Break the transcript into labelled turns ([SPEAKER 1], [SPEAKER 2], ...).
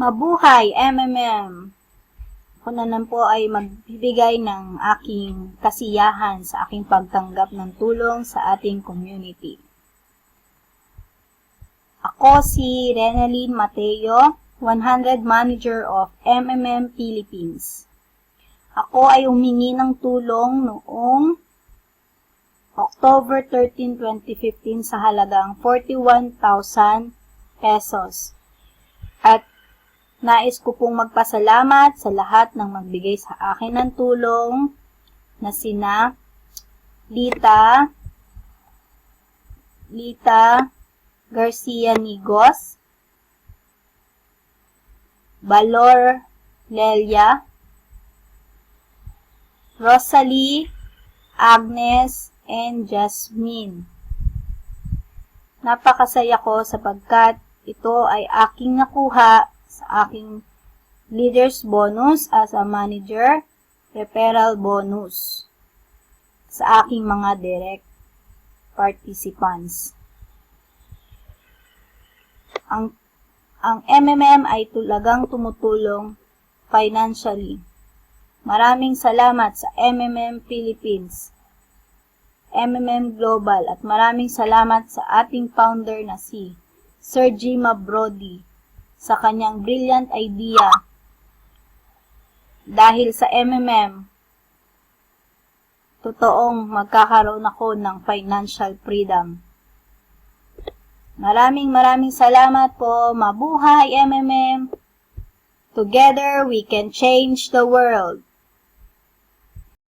[SPEAKER 1] Mabuhay, MMM! Ako naman po ay magbibigay ng aking kasiyahan sa aking pagtanggap ng tulong sa ating community. Ako si Renalyn Mateo, 100 Manager of MMM Philippines. Ako ay humingi ng tulong noong October 13, 2015 sa halagang 41,000 pesos. At nais ko pong magpasalamat sa lahat ng magbigay sa akin ng tulong na sina Lita Garcia Nigos, Valor Lelia, Rosalie, Agnes, and Jasmine. Napakasaya ko sapagkat ito ay aking nakuha sa aking leaders bonus as a manager, referral bonus sa aking mga direct participants. Ang MMM ay talagang tumutulong financially. Maraming salamat sa MMM Philippines, MMM Global, at maraming salamat sa ating founder na si Sir Jima Brody sa kanyang brilliant idea. Dahil sa MMM, totoong magkakaroon ako ng financial freedom. Maraming salamat po. Mabuhay, MMM! Together, we can change the world.